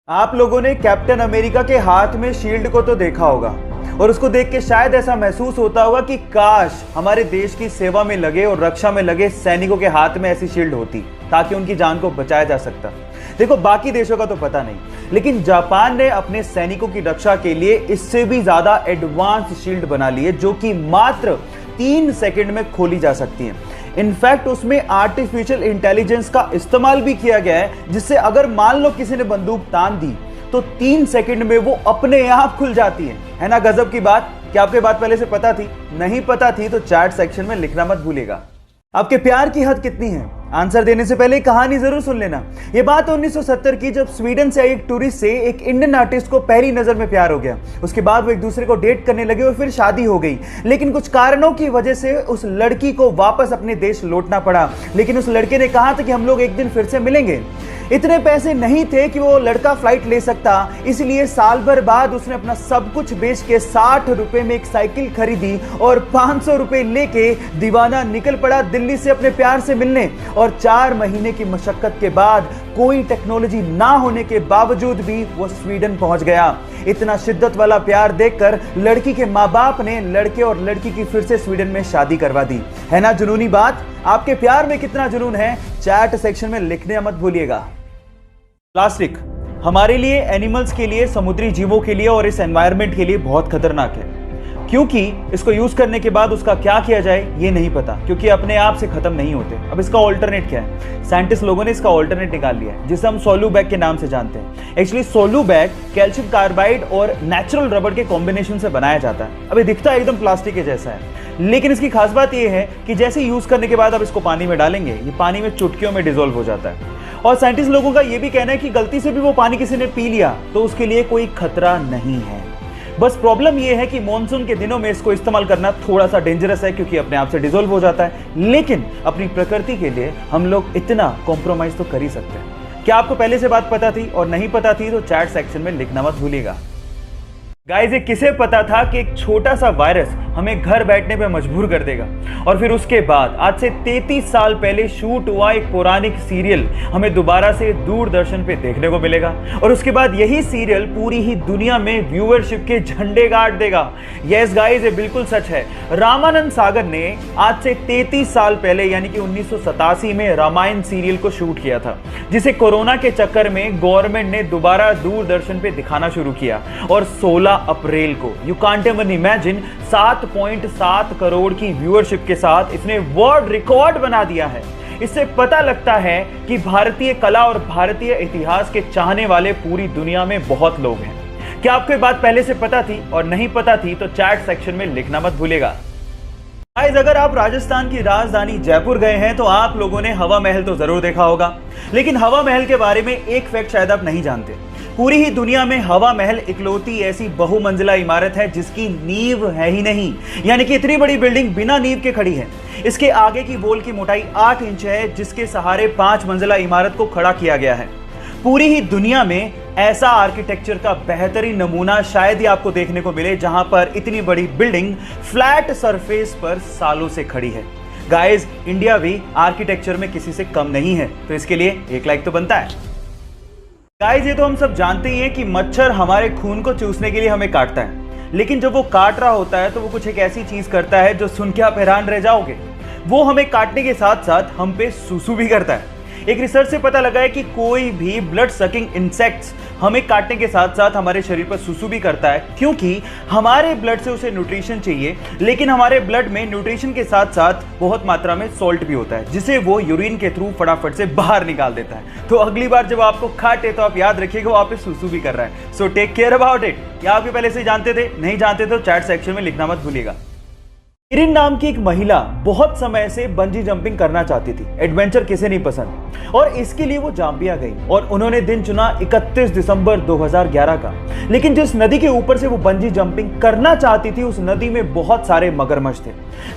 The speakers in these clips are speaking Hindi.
आप लोगों ने कैप्टन अमेरिका के हाथ में शील्ड को तो देखा होगा और उसको देख के शायद ऐसा महसूस होता होगा कि काश हमारे देश की सेवा में लगे और रक्षा में लगे सैनिकों के हाथ में ऐसी शील्ड होती ताकि उनकी जान को बचाया जा सकता। देखो, बाकी देशों का तो पता नहीं, लेकिन जापान ने अपने सैनिकों की रक्षा के लिए इससे भी ज्यादा एडवांस शील्ड बना ली है जो कि मात्र 3 सेकंड में खोली जा सकती है। इनफैक्ट उसमें आर्टिफिशियल इंटेलिजेंस का इस्तेमाल भी किया गया है, जिससे अगर मान लो किसी ने बंदूक तान दी तो 3 सेकंड में वो अपने आप खुल जाती है ना गजब की बात। क्या आपको बात पहले से पता थी? नहीं पता थी तो चैट सेक्शन में लिखना मत भूलिएगा। आपके प्यार की हद कितनी है? आंसर देने से पहले कहानी जरूर सुन लेना। यह बात 1970 की, जब स्वीडन से आई एक टूरिस्ट से एक इंडियन आर्टिस्ट को पहली नजर में प्यार हो गया। उसके बाद वो एक दूसरे को डेट करने लगे और फिर शादी हो गई। लेकिन कुछ कारणों की वजह से उस लड़की को वापस अपने देश लौटना पड़ा। लेकिन उस लड़के ने कहा था कि हम लोग एक दिन फिर से मिलेंगे। इतने पैसे नहीं थे कि वो लड़का फ्लाइट ले सकता, इसलिए साल भर बाद उसने अपना सब कुछ बेच के 60 रुपए में एक साइकिल खरीदी और 500 रुपए लेके दीवाना निकल पड़ा दिल्ली से अपने प्यार से मिलने। और 4 महीने की मशक्कत के बाद, कोई टेक्नोलॉजी ना होने के बावजूद भी वो स्वीडन पहुंच गया। इतना शिद्दत वाला प्यार देखकर लड़की के माँ बाप ने लड़के और लड़की की फिर से स्वीडन में शादी करवा दी। है ना जुनूनी बात? आपके प्यार में कितना जुनून है चैट सेक्शन में लिखने मत भूलिएगा। प्लास्टिक हमारे लिए, एनिमल्स के लिए, समुद्री जीवों के लिए और इस एनवायरनमेंट के लिए बहुत खतरनाक है, क्योंकि इसको यूज करने के बाद उसका क्या किया जाए ये नहीं पता, क्योंकि अपने आप से खत्म नहीं होते। अब इसका ऑल्टरनेट क्या है? साइंटिस्ट लोगों ने इसका ऑल्टरनेट निकाल लिया है, जिसे हम सोलू बैग के नाम से जानते हैं। एक्चुअली सोलू बैग कैल्शियम कार्बाइड और नेचुरल रबर के कॉम्बिनेशन से बनाया जाता है। अब ये दिखता है एकदम प्लास्टिक के जैसा है, लेकिन इसकी खास बात यह है कि जैसे यूज करने के बाद आप इसको पानी में डालेंगे, ये पानी में चुटकियों में डिसॉल्व हो जाता है। और साइंटिस्ट लोगों का यह भी कहना है कि गलती से भी वो पानी किसी ने पी लिया तो उसके लिए कोई खतरा नहीं है। बस प्रॉब्लम यह है कि मॉनसून के दिनों में इसको इस्तेमाल करना थोड़ा सा डेंजरस है, क्योंकि अपने आप से डिसॉल्व हो जाता है। लेकिन अपनी प्रकृति के लिए हम लोग इतना कॉम्प्रोमाइज तो कर ही सकते हैं। क्या आपको पहले से बात पता थी? और नहीं पता थी तो चैट सेक्शन में लिखना मत भूलिएगा। गाइस, ये किसे पता था कि एक छोटा सा वायरस हमें घर बैठने पे मजबूर कर देगा? और फिर उसके बाद आज से 33 साल पहले शूट हुआ एक पौराणिक सीरियल हमें दोबारा से दूरदर्शन पे देखने को मिलेगा। और उसके बाद यही सीरियल पूरी ही दुनिया में व्यूअरशिप के झंडे गाड़ देगा। यस गाइस, ये बिल्कुल सच है। रामानंद सागर ने आज से 33 साल पहले यानी कि 1987 में रामायण सीरियल को शूट किया था, जिसे कोरोना के चक्कर में गवर्नमेंट ने दोबारा दूरदर्शन पे दिखाना शुरू किया। और 16 अप्रैल को, you can't even imagine, 7.7 crore की व्यूअरशिप के साथ इसने वर्ल्ड रिकॉर्ड बना दिया है। इससे पता लगता है कि भारतीय कला और भारतीय इतिहास के चाहने वाले पूरी दुनिया में बहुत लोग हैं। क्या आपको ये बात पहले से पता थी? और नहीं पता थी तो चैट सेक्शन में लिखना मत भूलिएगा। गाइस, अगर आप राजस्थान की राजधानी जयपुर गए हैं तो आप लोगों ने हवा महल तो जरूर देखा होगा, लेकिन हवा महल के बारे में एक फैक्ट शायद आप नहीं जानते। पूरी ही दुनिया में हवा महल इकलौती ऐसी बहुमंजिला इमारत है जिसकी नींव है ही नहीं, यानी कि इतनी बड़ी बिल्डिंग बिना नींव के खड़ी है। इसके आगे की वॉल की मोटाई 8 इंच है, जिसके सहारे 5 मंजिला इमारत को खड़ा किया गया है। पूरी ही दुनिया में ऐसा आर्किटेक्चर का बेहतरीन नमूना शायद ही आपको देखने को मिले, जहां पर इतनी बड़ी बिल्डिंग फ्लैट सरफेस पर सालों से खड़ी है। गाइस, इंडिया भी आर्किटेक्चर में किसी से कम नहीं है, तो इसके लिए एक लाइक तो बनता है। गाइस, ये तो हम सब जानते ही हैं कि मच्छर हमारे खून को चूसने के लिए हमें काटता है, लेकिन जब वो काट रहा होता है तो वो कुछ एक ऐसी चीज करता है जो सुन के आप हैरान रह जाओगे। वो हमें काटने के साथ साथ हम पे सूसू भी करता है। एक रिसर्च से पता लगा है कि कोई भी ब्लड सकिंग इंसेक्ट्स हमें काटने के साथ साथ हमारे शरीर पर सुसु भी करता है, क्योंकि हमारे ब्लड से उसे न्यूट्रिशन चाहिए, लेकिन हमारे ब्लड में न्यूट्रिशन के साथ साथ बहुत मात्रा में सॉल्ट भी होता है, जिसे वो यूरिन के थ्रू फटाफट से बाहर निकाल देता है। तो अगली बार जब आपको काटे तो आप याद रखिएगा वो आप पे सुसु भी कर रहा है। So take care about it. या आप पहले से जानते थे? नहीं जानते तो चैट सेक्शन में लिखना मत भूलिएगा। इरिन नाम की एक महिला बहुत समय से बंजी जंपिंग करना चाहती थी। एडवेंचर किसे नहीं पसंद, और इसके लिए वो जाम्बिया गई और उन्होंने दिन चुना 31 दिसंबर 2011 का। लेकिन जिस नदी के ऊपर से वो बंजी जंपिंग करना चाहती थी, उस नदी में बहुत सारे मगरमच्छ थे।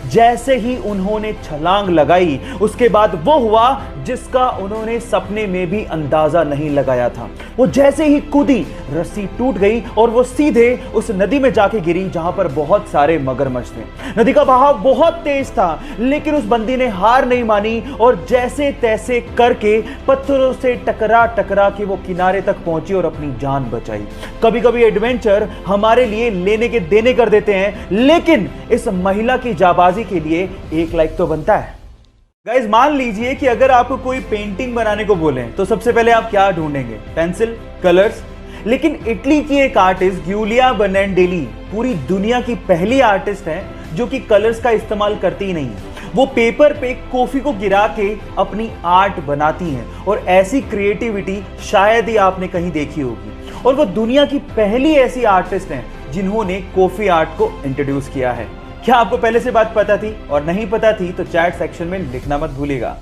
जैसे ही उन्होंने छलांग लगाई, उसके बाद वो हुआ जिसका उन्होंने सपने में भी अंदाजा नहीं लगाया था। वो जैसे ही कूदी, रस्सी टूट गई और वो सीधे उस नदी में जाके गिरी जहां पर बहुत सारे मगरमच्छ थे। नदी का का बहाव बहुत तेज था, लेकिन उस बंदी ने हार नहीं मानी और जैसे तैसे करके पत्थरों से टकरा टकरा के वो किनारे तक पहुंची और अपनी जान बचाई। कभी कभी एडवेंचर हमारे लिए लेने के देने कर देते हैं, लेकिन इस महिला की जाबाजी के लिए 1 लाइक तो बनता है। गाइस, मान लीजिए कि अगर आपको कोई पेंटिंग बनाने को बोले तो सबसे पहले आप क्या ढूंढेंगे? Pencil, colours. लेकिन इटली की एक आर्टिस्ट गिउलिया बनाडेली पूरी दुनिया की पहली आर्टिस्ट है जो कि कलर्स का इस्तेमाल करती ही नहीं है। वो पेपर पे कॉफी को गिरा के अपनी आर्ट बनाती हैं और ऐसी क्रिएटिविटी शायद ही आपने कहीं देखी होगी। और वो दुनिया की पहली ऐसी आर्टिस्ट हैं जिन्होंने कॉफी आर्ट को इंट्रोड्यूस किया है। क्या आपको पहले से बात पता थी? और नहीं पता थी तो चैट सेक्शन में लिखना मत भूलिएगा।